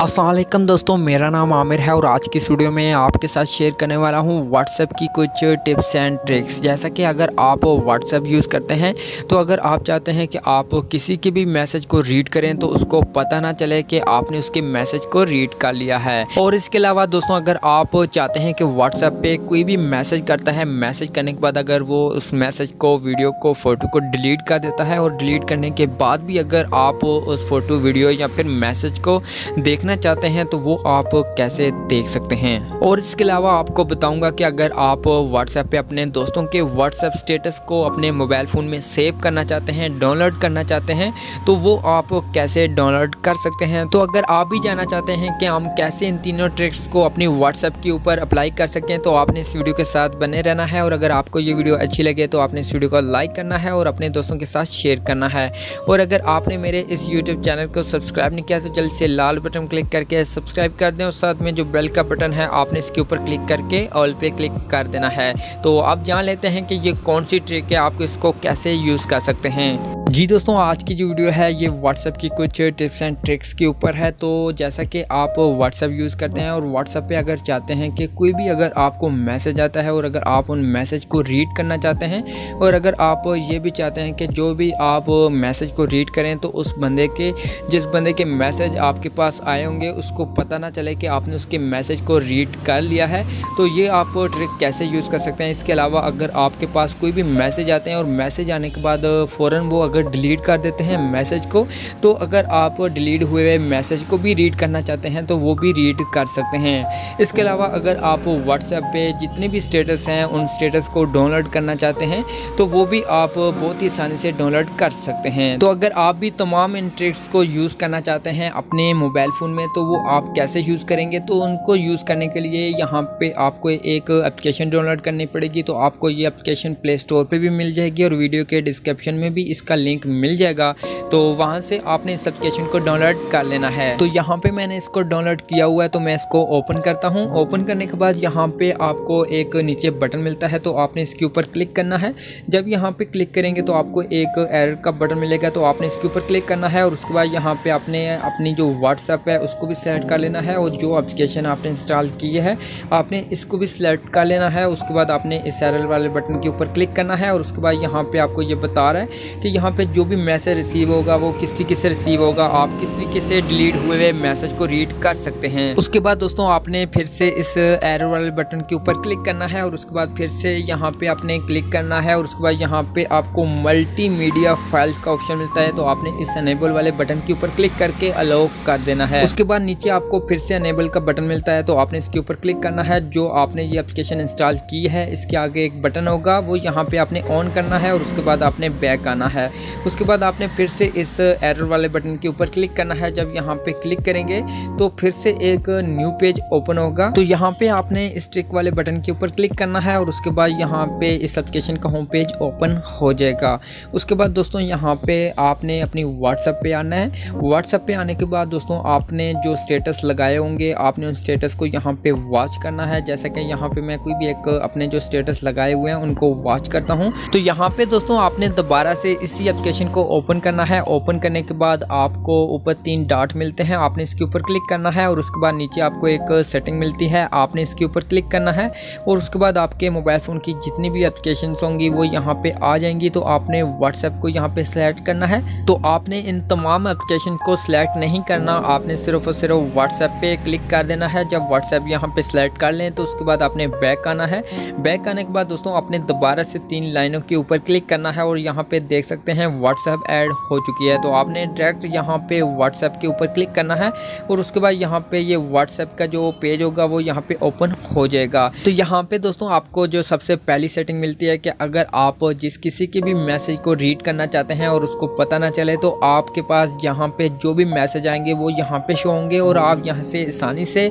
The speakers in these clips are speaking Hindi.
अस्सलाम वालेकुम दोस्तों, मेरा नाम आमिर है और आज की इस वीडियो में आपके साथ शेयर करने वाला हूं व्हाट्सएप की कुछ टिप्स एंड ट्रिक्स। जैसा कि अगर आप व्हाट्सएप यूज़ करते हैं तो अगर आप चाहते हैं कि आप किसी के भी मैसेज को रीड करें तो उसको पता ना चले कि आपने उसके मैसेज को रीड कर लिया है। और इसके अलावा दोस्तों, अगर आप चाहते हैं कि व्हाट्सएप पे कोई भी मैसेज करता है, मैसेज करने के बाद अगर वो उस मैसेज को, वीडियो को, फ़ोटो को डिलीट कर देता है और डिलीट करने के बाद भी अगर आप उस फ़ोटो, वीडियो या फिर मैसेज को देखना चाहते हैं तो वो आप कैसे देख सकते हैं। और इसके अलावा आपको बताऊंगा कि अगर आप व्हाट्सएप पे अपने दोस्तों के व्हाट्सएप स्टेटस को अपने मोबाइल फ़ोन में सेव करना चाहते हैं, डाउनलोड करना चाहते हैं, तो वो आप कैसे डाउनलोड कर सकते हैं। तो अगर आप भी जानना चाहते हैं कि हम कैसे इन तीनों ट्रिक्स को अपनी व्हाट्सएप के ऊपर अप्लाई कर सकें तो आपने इस वीडियो के साथ बने रहना है। और अगर आपको ये वीडियो अच्छी लगे तो आपने इस वीडियो को लाइक करना है और अपने दोस्तों के साथ शेयर करना है। और अगर आपने मेरे इस यूट्यूब चैनल को सब्सक्राइब नहीं किया तो जल्द से लाल बटन क्लिक करके सब्सक्राइब कर दें और साथ में जो बेल का बटन है आपने इसके ऊपर क्लिक करके ऑल पे क्लिक कर देना है। तो आप जान लेते हैं कि ये कौन सी ट्रिक है, आपको इसको कैसे यूज़ कर सकते हैं। जी दोस्तों, आज की जो वीडियो है ये व्हाट्सएप की कुछ टिप्स एंड ट्रिक्स के ऊपर है। तो जैसा कि आप व्हाट्सएप यूज़ करते हैं और व्हाट्सएप पे अगर चाहते हैं कि कोई भी अगर आपको मैसेज आता है और अगर आप उन मैसेज को रीड करना चाहते हैं और अगर आप ये भी चाहते हैं कि जो भी आप मैसेज को रीड करें तो उस बंदे के, जिस बंदे के मैसेज आपके पास आए होंगे उसको पता ना चले कि आपने उसके मैसेज को रीड कर लिया है, तो ये आप ट्रिक कैसे यूज़ कर सकते हैं। इसके अलावा अगर आपके पास कोई भी मैसेज आते हैं और मैसेज आने के बाद फ़ौरन वो अगर डिलीट कर देते हैं मैसेज को, तो अगर आप डिलीट हुए मैसेज को भी रीड करना चाहते हैं तो वो भी रीड कर सकते हैं। इसके अलावा अगर आप व्हाट्सएप पे जितने भी स्टेटस हैं उन स्टेटस को डाउनलोड करना चाहते हैं तो वो भी आप बहुत ही आसानी से डाउनलोड कर सकते हैं। तो अगर आप भी तमाम इन ट्रिक्स को यूज़ करना चाहते हैं अपने मोबाइल फ़ोन में तो वो आप कैसे यूज़ करेंगे, तो उनको यूज़ करने के लिए यहाँ पे आपको एक एप्लीकेशन डाउनलोड करनी पड़ेगी। तो आपको ये एप्लीकेशन प्ले स्टोर पे भी मिल जाएगी और वीडियो के डिस्क्रिप्शन में भी इसका लिंक मिल जाएगा। तो वहाँ से आपने इस एप्लीकेशन को डाउनलोड कर लेना है। तो यहाँ पे मैंने इसको डाउनलोड किया हुआ है तो मैं इसको ओपन करता हूँ। ओपन करने के बाद यहाँ पे आपको एक नीचे बटन मिलता है तो आपने इसके ऊपर क्लिक करना है। जब यहाँ पे क्लिक करेंगे तो आपको एक एरर का बटन मिलेगा तो आपने इसके ऊपर क्लिक करना है और उसके बाद यहाँ पे आपने अपनी जो व्हाट्सएप है उसको भी सेलेक्ट कर लेना है और जो एप्लीकेशन आपने इंस्टॉल की है आपने इसको भी सिलेक्ट कर लेना है। उसके बाद आपने इस एरर वाले बटन के ऊपर क्लिक करना है और उसके बाद यहाँ पे आपको ये बता रहा है कि यहाँ पे जो भी मैसेज रिसीव होगा वो किस तरीके से रिसीव होगा, आप किस तरीके से डिलीट हुए मैसेज को रीड कर सकते हैं। उसके बाद दोस्तों आपने फिर से इस एरर वाले बटन के ऊपर क्लिक करना है और उसके बाद फिर से यहाँ पे आपने क्लिक करना है और उसके बाद यहाँ पे आपको मल्टीमीडिया फाइल्स का ऑप्शन मिलता है तो आपने इस अनेबल वाले बटन के ऊपर क्लिक करके अलाउ कर देना है। उसके बाद नीचे आपको फिर से अनेबल का बटन मिलता है तो आपने इसके ऊपर क्लिक करना है। जो आपने ये एप्लीकेशन इंस्टॉल की है इसके आगे एक बटन होगा वो यहाँ पे आपने ऑन करना है और उसके बाद आपने बैक आना है। उसके बाद आपने फिर से इस एरर वाले बटन के ऊपर क्लिक करना है। जब यहाँ पे क्लिक करेंगे तो फिर से एक न्यू पेज ओपन होगा तो यहाँ पे आपने इस ट्रिक वाले बटन के ऊपर क्लिक करना है और उसके बाद यहाँ पे इस एप्लीकेशन का होम पेज ओपन हो जाएगा। उसके बाद दोस्तों यहाँ पे आपने अपनी व्हाट्सएप पे आना है। व्हाट्सएप पे आने के बाद दोस्तों आपने जो स्टेटस लगाए होंगे आपने उन स्टेटस को यहाँ पे वॉच करना है। जैसा कि यहाँ पे मैं कोई भी एक अपने जो स्टेटस लगाए हुए हैं उनको वॉच करता हूँ। तो यहाँ पे दोस्तों आपने दोबारा से इसी एप्लीकेशन को ओपन करना है। ओपन करने के बाद आपको ऊपर 3 डॉट मिलते हैं, आपने इसके ऊपर क्लिक करना है और उसके बाद नीचे आपको एक सेटिंग मिलती है, आपने इसके ऊपर क्लिक करना है और उसके बाद आपके मोबाइल फ़ोन की जितनी भी एप्लीकेशंस होंगी वो यहाँ पे आ जाएंगी। तो आपने व्हाट्सएप को यहाँ पे सिलेक्ट करना है। तो आपने इन तमाम एप्लीकेशन को सिलेक्ट नहीं करना, आपने सिर्फ और सिर्फ व्हाट्सएप पे क्लिक कर देना है। जब व्हाट्सएप यहाँ पे सिलेक्ट कर लें तो उसके बाद आपने बैक आना है। बैक आने के बाद दोस्तों आपने दोबारा से 3 लाइनों के ऊपर क्लिक करना है और यहाँ पे देख सकते हैं व्हाट्सएप ऐड हो चुकी है। तो आपने डायरेक्ट यहाँ पे व्हाट्सएप के ऊपर क्लिक करना है और उसके बाद यहाँ पे ये व्हाट्सएप का जो पेज होगा वो यहाँ पे ओपन हो जाएगा। तो यहाँ पे दोस्तों आपको जो सबसे पहली सेटिंग मिलती है कि अगर आप जिस किसी के भी मैसेज को रीड करना चाहते हैं और उसको पता ना चले तो आपके पास यहाँ पे जो भी मैसेज आएंगे वो यहाँ पे शो होंगे और आप यहाँ से आसानी से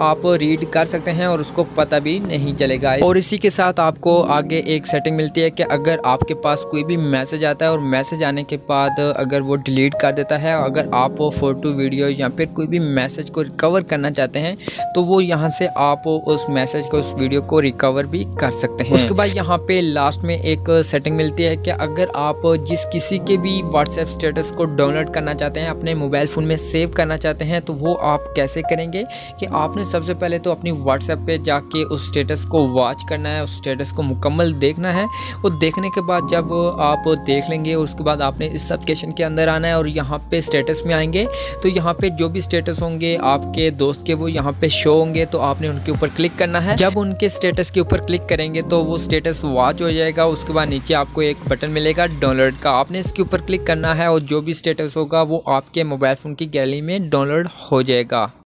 आप रीड कर सकते हैं और उसको पता भी नहीं चलेगा। और इसी के साथ आपको आगे एक सेटिंग मिलती है कि अगर आपके पास कोई भी मैसेज आता है और मैसेज आने के बाद अगर वो डिलीट कर देता है, अगर आप फ़ोटो, वीडियो या फिर कोई भी मैसेज को रिकवर करना चाहते हैं तो वो यहाँ से आप उस मैसेज को, उस वीडियो को रिकवर भी कर सकते हैं। उसके बाद यहाँ पे लास्ट में एक सेटिंग मिलती है कि अगर आप जिस किसी के भी व्हाट्सएप स्टेटस को डाउनलोड करना चाहते हैं, अपने मोबाइल फ़ोन में सेव करना चाहते चाहते हैं तो वो आप कैसे करेंगे कि आपने सबसे पहले तो अपनी व्हाट्सएप पे जाके उस स्टेटस को वॉच करना है, उस स्टेटस को मुकम्मल देखना है। और देखने के बाद जब आप देख लेंगे उसके बाद आपने इस एप्लीकेशन के अंदर आना है और यहाँ पे स्टेटस में आएंगे तो यहाँ पे जो भी स्टेटस होंगे आपके दोस्त के वो यहाँ पे शो होंगे, तो आपने उनके ऊपर क्लिक करना है। जब उनके स्टेटस के ऊपर क्लिक करेंगे तो वो स्टेटस वॉच हो जाएगा। उसके बाद नीचे आपको एक बटन मिलेगा डाउनलोड का, आपने इसके ऊपर क्लिक करना है और जो भी स्टेटस होगा वो आपके मोबाइल फ़ोन की गैलरी में डाउनलोड हो जाएगा।